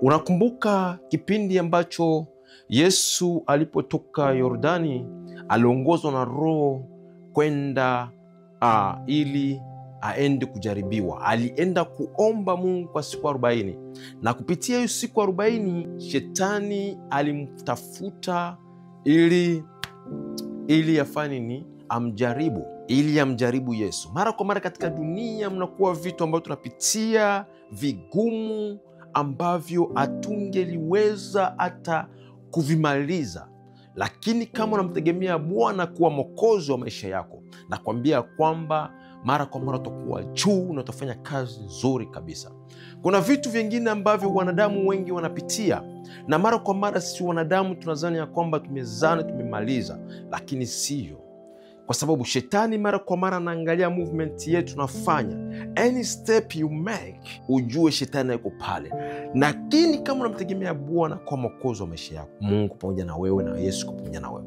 Unakumbuka kipindi ambacho Yesu alipotoka Yordani, aliongozwa na Roho kwenda ili aende kujaribiwa. Alienda kuomba Mungu kwa siku 40, na kupitia hiyo siku 40 shetani alimtafuta ili afanye nini? Amjaribu, ili amjaribu Yesu. Mara kwa mara katika dunia mnakuwa vitu ambavyo tunapitia vigumu ambavyo hatungeliweza hata kuvimaliza, lakini kama unamtegemea Bwana kuwa mwokozi wa maisha yako, nakwambia kwamba mara kwa mara utakuwa juu na utafanya kazi nzuri kabisa. Kuna vitu vingine ambavyo wanadamu wengi wanapitia, na mara kwa mara sisi wanadamu tunadhani ya kwamba tumemaliza, lakini sio. Kwa sababu shetani mara kwa mara anaangalia movement yetu tunafanya. Any step you make, ujue shetani yuko pale. Lakini kama unamtegemea Bwana kwa mwokozi wa maisha yako, Mungu pamoja na wewe na Yesu pamoja na wewe.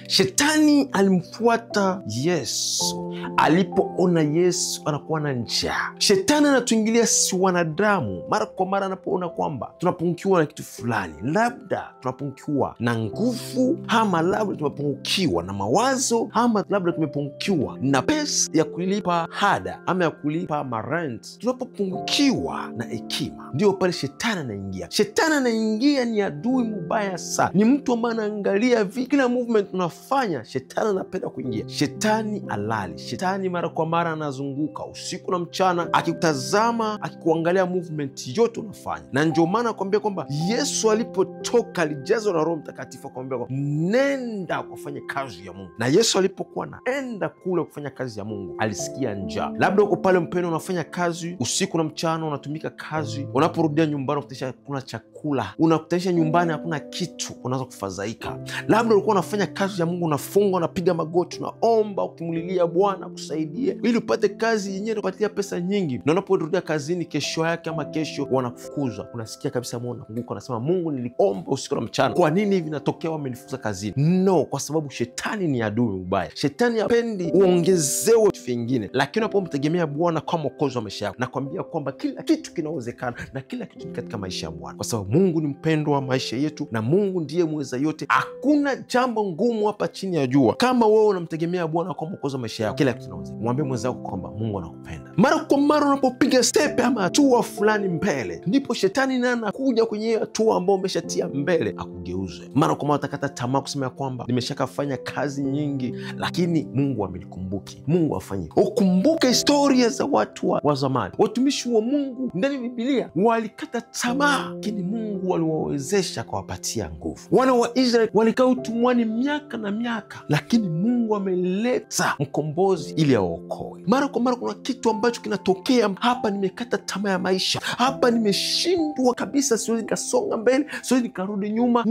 Shetani alimfuata Yesu alipoona Yesu anakuwa na njaa. Shetani anatuingilia si wanadamu mara kwa mara anapoona kwamba tunapungukiwa na kitu fulani. Labda tunapungukiwa na nguvu, ama labda tumepungukiwa na mawazo, ama labda tumepungukiwa na pesa ya kulipa ada ama ya kulipa marent. Tunapopungukiwa na hekima, ndio pale shetani anaingia. Shetani anaingia, ni adui mbaya sana. Ni mtu ambaye anaangalia kila movement unafanya. Shetani anapenda kuingia. Shetani alali. Shetani mara kwa mara anazunguka usiku na mchana akikutazama, akikuangalia movement yote unafanya. Na ndio maana nakwambia kwamba Yesu alipotoka alijazwa na Roho Mtakatifu, akamwambia kwamba nenda kufanya kazi ya Mungu. Na Yesu alipokuwa naenda kule kufanya kazi ya Mungu, alisikia njaa. Labda uko pale mpendo, unafanya kazi usiku na mchana, unatumika kazi, unaporudia nyumbani unakuta kuna chakula, unakuta nyumbani hakuna kitu, unaanza kufadhaika. Labda ulikuwa unafanya kazi ya Mungu, unafunga, unapiga magoti, unaomba ukimulilia Bwana akusaidie ili upate kazi yenyewe inakupatia pesa nyingi, na unaporudia kazini kesho yake ama kesho wanakufukuza. Unasikia kabisa moyo unafunguka, unasema Mungu, niliomba usiku na mchana, kwa nini hivi natokea wamenifukuza kazini? No, kwa sababu shetani ni adui mbaya. Shetani hapendi uongezewe vitu vingine, lakini unapomtegemea Bwana kwa mwokozi wa maisha yako, nakwambia kwamba kila kitu kinawezekana na kila kitu katika maisha ya Bwana, kwa sababu Mungu ni mpendwa wa maisha yetu na Mungu ndiye mweza yote. Hakuna jambo ngumu hapa chini ya jua. Kama wewe unamtegemea Bwana kwa mwokozi wa maisha yako, kila kitu kinawezekana. Mwambie mwenzako kwamba Mungu anakupenda. Mara kwa mara unapopiga step ama hatua fulani mbele, ndipo shetani naye anakuja kwenye hatua ambayo umeshatia mbele akugeuze. Mara kwa mara utakata tamaa kusema kwamba nimeshakafanya kazi nyingi, lakini Mungu amenikumbuki. Mungu afanye. Ukumbuke historia za watu wa zamani. Watumishi wa Mungu ndani ya Biblia walikata tamaa, lakini Mungu aliwawezesha akawapatia nguvu. Wana wa Israeli walikaa utumwani miaka na miaka, lakini Mungu ameleta mkombozi ili awaokoe. Mara kwa mara kuna kitu ambacho kinatokea hapa, nimekata tamaa ya maisha, hapa nimeshindwa kabisa, siwezi nikasonga mbele, siwezi nikarudi nyuma,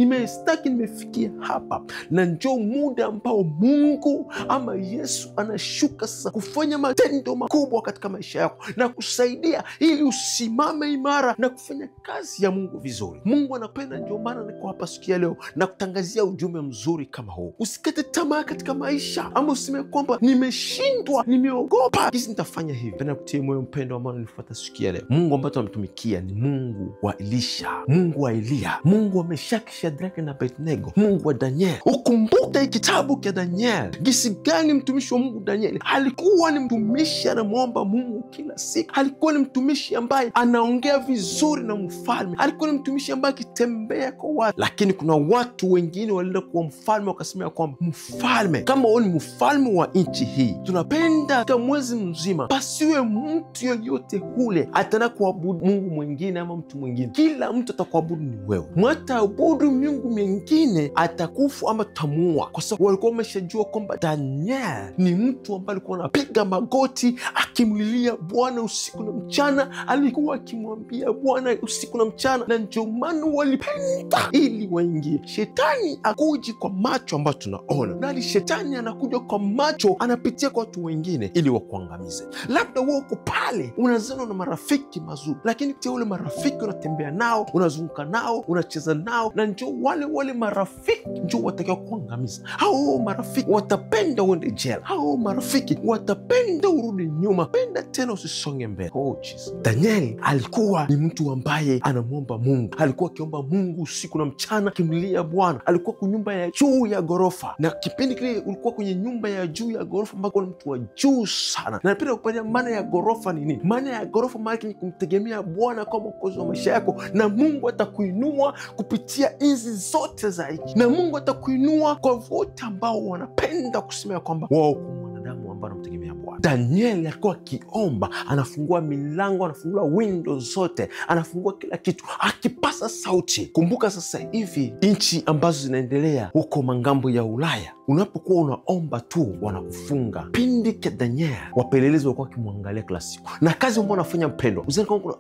nimefikia hapa. Na njoo muda ambao Mungu ama Yesu anashuka sasa kufanya matendo makubwa katika maisha yako na kusaidia ili usimame imara na kufanya kazi ya Mungu vizuri. Mungu anapenda, ndio maana niko hapa siku ya leo na kutangazia ujumbe mzuri kama huu. Usikate tamaa katika maisha, ama useme kwamba nimeshindwa, nimeogopa, hizi nitafanya hivi. Penda kutie moyo mpendo ambao unanifuata siku ya leo. Mungu ambaye tunamtumikia ni Mungu wa Elisha, Mungu wa Elia, Mungu wa Meshaki, Shadraka na Abednego, Mungu wa Daniel. Ukumbuke kitabu cha Daniel, jinsi gani mtumishi wa Mungu Daniel alikuwa ni mtumishi anamwomba Mungu kila siku. Alikuwa ni mtumishi ambaye anaongea vizuri na mfalme. Alikuwa ni mtumishi ambaye akitembea kwa watu. Lakini kuna watu wengine walienda kwa mfalme wakasema kwamba mfalme, kama wewe ni mfalme wa nchi hii, tunapenda kwa mwezi mzima pasiwe mtu yoyote ule atana kuabudu Mungu mwingine ama mtu mwingine. Kila mtu atakuabudu ni wewe. Mwataabudu miungu mingine atakufa ama tamuua. Kwa sababu walikuwa wameshajua kwamba Daniel ni mtu ambaye alikuwa anapiga magoti akimlilia Bwana usiku na mchana. Alikuwa akimwambia Bwana usiku na mchana, na ndio maana walipenda ili waingie. Shetani akuji kwa macho ambayo tunaona, bali shetani anakuja kwa macho, anapitia kwa watu wengine ili wakuangamize. Labda wewe uko pale unazana na marafiki mazuri, lakini kwa wale marafiki unatembea nao, unazunguka nao, unacheza nao, na ndio wale marafiki ndio watakao kuangamiza. Hao marafiki watapenda watapenda uende jela. Hao marafiki watapenda urudi nyuma, penda tena usisonge mbele. Jesus. Danieli alikuwa ni mtu ambaye anamwomba Mungu. Alikuwa akiomba Mungu usiku na mchana, kimlilia Bwana. Alikuwa kwa nyumba ya juu ya ghorofa, na kipindi kile ulikuwa kwenye nyumba ya juu ya ghorofa ambako ni mtu wa juu sana. Na napenda kupania maana ya ghorofa ni nini? Maana ya ghorofa maana ni kumtegemea Bwana kama mwokozi wa maisha yako, na Mungu atakuinua kupitia hizi zote za hiki, na Mungu atakuinua kwa wote ambao wanapenda kusema kwamba wao mwanadamu ambaye anamtegemea Bwana. Danieli alikuwa akiomba, anafungua milango, anafungua window zote, anafungua kila kitu, akipasa sauti. Kumbuka sasa hivi nchi ambazo zinaendelea huko mangambo ya Ulaya, unapokuwa unaomba tu wanakufunga. Pindi kwa Danieli, wapelelezi walikuwa wakimwangalia kila siku, na kazi ambayo anafanya mpendwa,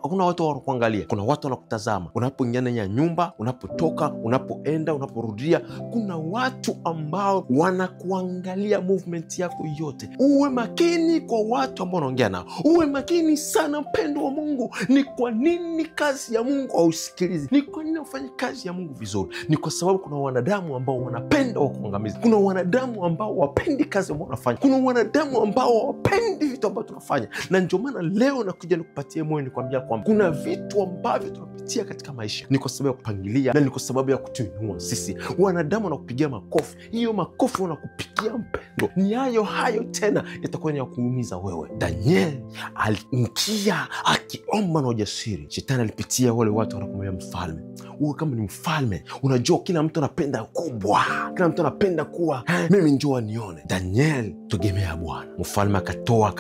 hakuna watu wanakuangalia, kuna watu wanakutazama. Unapoingia ndani ya nyumba, unapotoka, unapoenda, unaporudia, kuna watu ambao wanakuangalia movement yako yote. Uwe makini kwa watu ambao unaongea nao, uwe makini sana mpendwa wa Mungu. Ni kwa nini kazi ya Mungu hausikilizi? Ni kwa nini ufanye kazi ya Mungu vizuri? Ni kwa sababu kuna wanadamu ambao wanapenda wakuangamiza. Kuna wanadamu ambao wapendi kazi ambao wanafanya. Kuna wanadamu ambao wapendi vitu ambavyo tunafanya. Na ndio maana leo nakuja nikupatie moyo, nikwambia kwamba kuna vitu ambavyo tunapitia katika maisha ni kwa sababu ya kupangilia, na ni kwa sababu ya kutuinua sisi. Wanadamu wanakupigia makofi, hiyo makofi wanakupigia mpendo, ni hayo tena yatakuwa ni ya kuumiza wewe. Danieli aliingia akiomba na ujasiri. Shetani alipitia wale watu wanakumwambia mfalme, uwe kama ni mfalme, unajua kila mtu anapenda kubwa, kila mtu anapenda kuwa mimi njoo nione. Danieli tegemea Bwana. Mfalme akatoa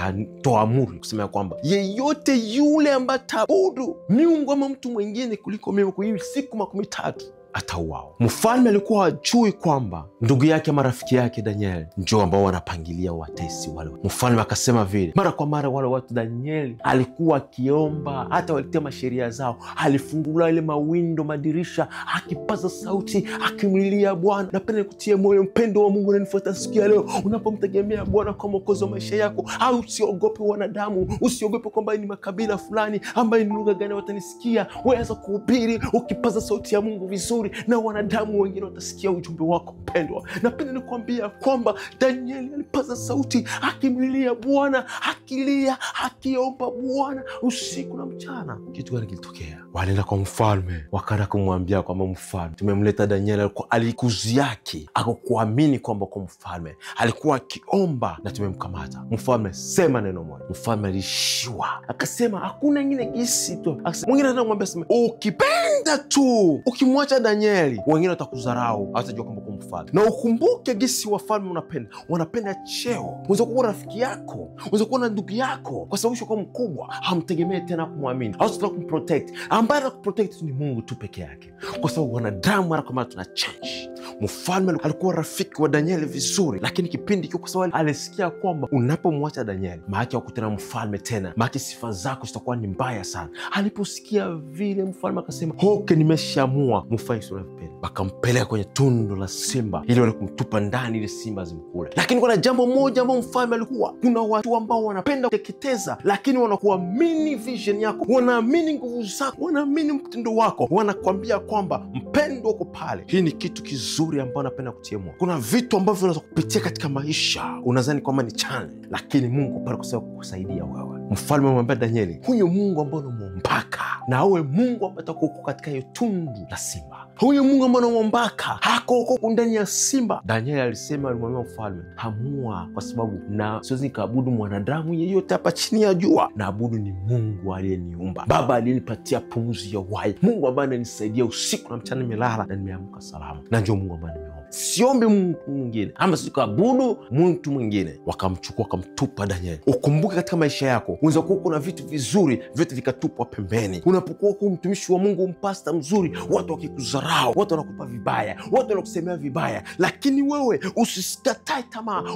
amri kusema kwamba yeyote yule ambaye ataabudu miungu ama mtu mwingine kuliko mimi kwa hivi siku 13 atauawa. Mfalme alikuwa hajui kwamba ndugu yake, marafiki yake Danieli ndio ambao wanapangilia watesi wale. Mfalme akasema vile mara kwa mara wale watu. Danieli alikuwa akiomba, hata walitia masheria zao, alifungula ile mawindo, madirisha, akipaza sauti, akimlilia Bwana. Napenda kutie moyo mpendo wa Mungu unanifuata siku ya leo, unapomtegemea Bwana kama mwokozi wa maisha yako, au usiogope wanadamu, usiogope kwamba ni makabila fulani ambaye ni lugha gani watanisikia. Waweza kuhubiri ukipaza sauti ya Mungu vizuri, na wanadamu wengine watasikia ujumbe wako mpendwa. Napenda nikwambia kwamba Danieli alipaza sauti akimlilia Bwana, akilia, akiomba Bwana usiku na mchana. Kitu gani kilitokea? Walienda kwa mfalme, wakaenda kumwambia kwamba mfalme, tumemleta Danieli, alikuzi yake akakuamini kwamba kwa mfalme alikuwa akiomba na tumemkamata. Mfalme sema neno moja. Mfalme alishiwa akasema hakuna ingine gisi tu. Mwingine anamwambia sema ukipenda tu, ukimwacha Danieli wengine watakudharau, hawatajua kwamba kwa mfalme. Na ukumbuke gisi wafalme wanapenda cheo. Unaweza kuwa rafiki yako, unaweza kuwa na ndugu yako, kwa sababu uko mkubwa, hamtegemee tena kumwamini, hawataka kumprotect. Ambaye anakuprotect ni Mungu tu peke yake, kwa sababu wanadamu mara kwa mara tuna change. Mfalme alikuwa rafiki wa Danieli vizuri, lakini kipindi kiko, kwa sababu alisikia kwamba unapomwacha Danieli maana hakutana mfalme tena, maana sifa zako zitakuwa ni mbaya sana. Aliposikia vile, mfalme akasema okay, nimeshaamua mfanye sura vipele. Wakampeleka kwenye tundu la simba ili wale kumtupa ndani ili simba zimkule. Lakini kuna jambo moja ambao mfalme alikuwa, kuna watu ambao wanapenda kuteketeza, lakini wanakuamini vision yako, wanaamini nguvu zako, wanaamini mtindo wako, wanakwambia kwamba mpendo uko pale. Hii ni kitu kizuri ambao napenda kutia moyo. Kuna vitu ambavyo unaweza kupitia katika maisha, unadhani kwamba ni challenge, lakini Mungu pale kwa sababu kukusaidia wewe. Mfalme amwambia Danieli, huyo Mungu ambao unamuombaka na awe Mungu ambaye atakuokoa katika hiyo tundu la simba. Huyo Mungu ambaye unamuombaka hako huko ndani ya simba. Danieli alimwambia mfalme, hamua, kwa sababu na siwezi nikaabudu mwanadamu yeyote hapa chini ya jua, na abudu ni Mungu aliyeniumba, Baba aliyenipatia pumzi ya uhai, Mungu ambaye ananisaidia usiku na mchana, nimelala na nimeamka salama, na ndio Mungu ambaye nimeomba. Siombe Mungu mwingine, ama sikaabudu mtu mwingine. Wakamchukua wakamtupa Danieli. Ukumbuke katika maisha yako unaweza kuwa kuna vitu vizuri, vitu vikatupwa pembeni. Unapokuwa kwa mtumishi wa Mungu, mpasta mzuri, watu wakikudharau, watu wanakupa vibaya, watu wanakusemea vibaya, lakini wewe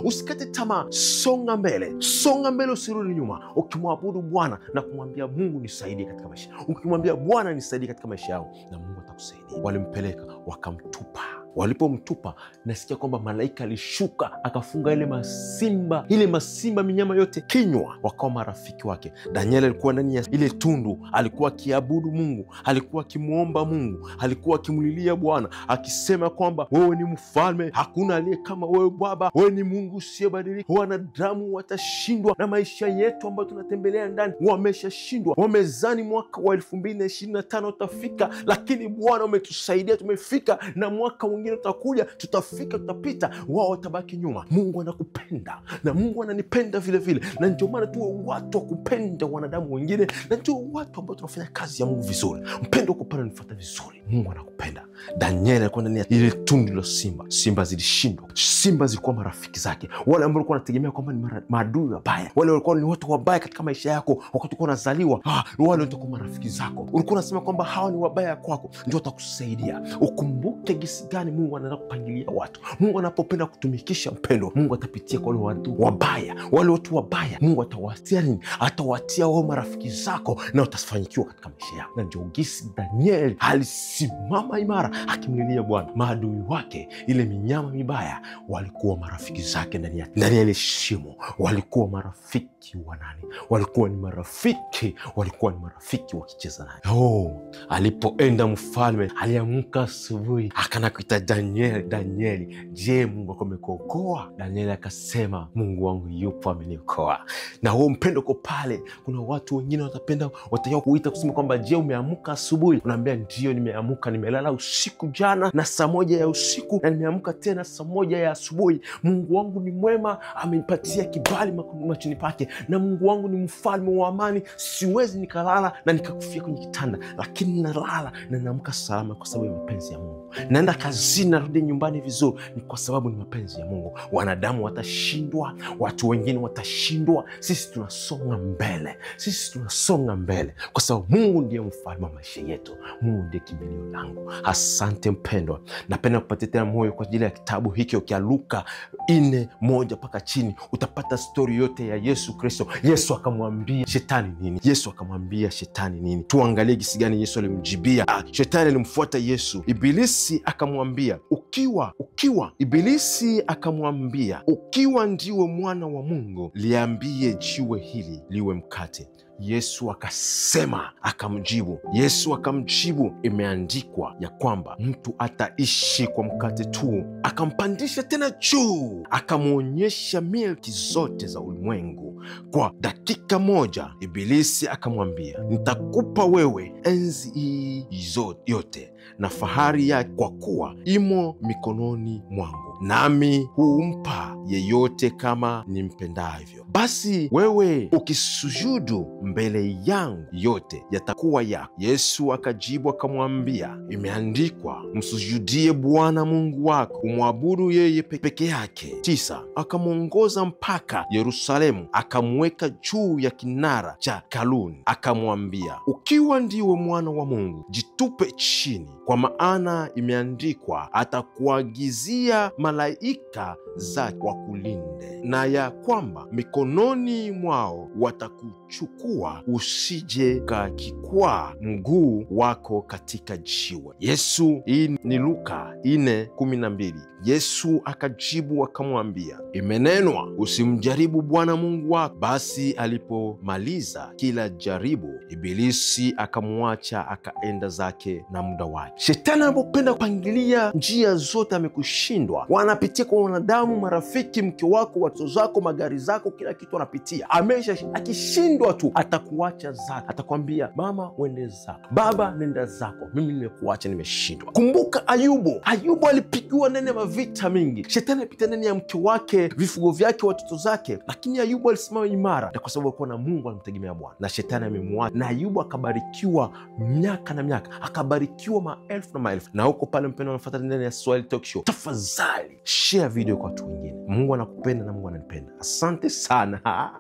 usikate tamaa, songa mbele, usirudi nyuma, ukimwabudu Bwana na kumwambia Mungu nisaidie katika maisha. Ukimwambia Bwana nisaidie katika maisha yangu, na Mungu atakusaidia. Walimpeleka wakamtupa Walipomtupa, nasikia kwamba malaika alishuka akafunga ile masimba minyama yote kinywa, wakawa marafiki wake. Danieli alikuwa ndani ya ile tundu, alikuwa akiabudu Mungu, alikuwa akimuomba Mungu, alikuwa akimlilia Bwana akisema kwamba wewe ni mfalme, hakuna aliye kama wewe Baba, wewe ni Mungu usiyebadilika. Wanadamu watashindwa na maisha yetu ambayo tunatembelea ndani, wameshashindwa. Wamezani mwaka wa 2025 utafika, lakini Bwana umetusaidia, tumefika, na mwaka mwingine utakuja, tutafika, tutapita, wao watabaki nyuma. Mungu anakupenda na Mungu ananipenda vile vile, na ndio maana tuwe watu wa kupenda wanadamu wengine, na ndio watu ambao tunafanya kazi ya Mungu vizuri. Mpendo kupenda nifuata vizuri, Mungu anakupenda. Danieli alikuwa ndani ya ile tundu la simba. Simba zilishindwa. Simba zilikuwa marafiki zake, wale ambao walikuwa wanategemea kwamba ni maadui wabaya, wale walikuwa ni watu wabaya katika maisha yako wakati ulikuwa unazaliwa. Wale watakuwa marafiki zako. Ulikuwa unasema kwamba hawa ni wabaya kwako, ndio watakusaidia. Ukumbuke jinsi gani Mungu anaenda kupangilia watu. Mungu anapopenda kutumikisha, mpendo, Mungu atapitia kwa wale watu wabaya. Wale watu wabaya Mungu atawatia nini? Atawatia wao marafiki zako, na utafanikiwa katika maisha yako. Na ndio jinsi Danieli alisimama imara akimlilia Bwana. Maadui wake, ile minyama mibaya, walikuwa marafiki zake ndani ya ile shimo. Walikuwa marafiki wa nani? Walikuwa ni marafiki wakicheza naye. Alipoenda mfalme, aliamka asubuhi akanakuita Danieli, je, Mungu wako amekuokoa? Danieli akasema, Mungu wangu yupo, ameniokoa. Na huo mpendo uko pale. Kuna watu wengine watajua kuita kusema kwamba, je, umeamka asubuhi? Unaambia, ndio nimeamka, nimelala usiku jana na saa 1 ya usiku, na nimeamka tena saa 1 ya asubuhi. Mungu wangu ni mwema, amenipatia kibali machoni pake, na Mungu wangu ni mfalme wa amani. Siwezi nikalala na nikakufia kwenye kitanda, lakini nalala na naamka salama kwa sababu ya mapenzi ya Mungu. Naenda kazini, narudi nyumbani vizuri, ni kwa sababu ni mapenzi ya Mungu. Wanadamu watashindwa, watu wengine watashindwa, sisi tunasonga mbele kwa sababu Mungu ndiye mfalme wa maisha yetu. Mungu ndiye kimbilio langu. Asante mpendwa, napenda kupatia tena moyo kwa ajili ya kitabu hiki cha Luka 4:1 mpaka chini. Utapata stori yote ya Yesu Kristo. Yesu akamwambia shetani nini? Tuangalie jinsi gani Yesu alimjibia. Shetani alimfuata Yesu. Ibilisi akamwambia, ukiwa ndiwe mwana wa Mungu, liambie jiwe hili liwe mkate. Yesu akamjibu, imeandikwa ya kwamba mtu ataishi kwa mkate tu. Akampandisha tena juu, akamwonyesha milki zote za ulimwengu kwa dakika moja. Ibilisi akamwambia, nitakupa wewe enzi hii yote na fahari yake, kwa kuwa imo mikononi mwangu, nami humpa yeyote kama nimpendavyo. Basi wewe ukisujudu mbele yangu, yote yatakuwa yako. Yesu akajibu akamwambia, imeandikwa, msujudie Bwana Mungu wako, umwabudu yeye peke yake. 9. Akamwongoza mpaka Yerusalemu, akamweka juu ya kinara cha kaluni, akamwambia, ukiwa ndiwe mwana wa Mungu, jitupe chini, kwa maana imeandikwa, atakuagizia malaika zake wakulinde, na ya kwamba mikononi mwao watakuchukua, usije ukajikwaa mguu wako katika jiwe. Hii ni Luka 4:12. Yesu akajibu akamwambia, imenenwa, usimjaribu Bwana Mungu wako. Basi alipomaliza kila jaribu, Ibilisi akamwacha, akaenda zake na muda wake. Shetani anapopenda kupangilia njia zote amekushindwa. Wanapitia kwa wanadamu, marafiki, mke wako, watoto zako, magari zako, kila kitu anapitia. Akishindwa tu atakuacha zake, atakwambia, mama uende zako, baba nenda zako, mimi nimekuacha, nimeshindwa. Kumbuka Ayubu alipigiwa ndani ya vita mingi. Shetani alipita ndani ya mke wake, vifugo vyake, watoto zake, lakini Ayubu alisimama imara, na kwa sababu alikuwa na Mungu, alimtegemea Bwana, na shetani amemwacha, na Ayubu akabarikiwa miaka na miaka, akabarikiwa maelfu na maelfu. Na huko pale, mpendwa, unafuata ndani ya Swahili Talk Show, tafadhali share video kwa watu wengine. Mungu anakupenda na Mungu ananipenda. Asante sana.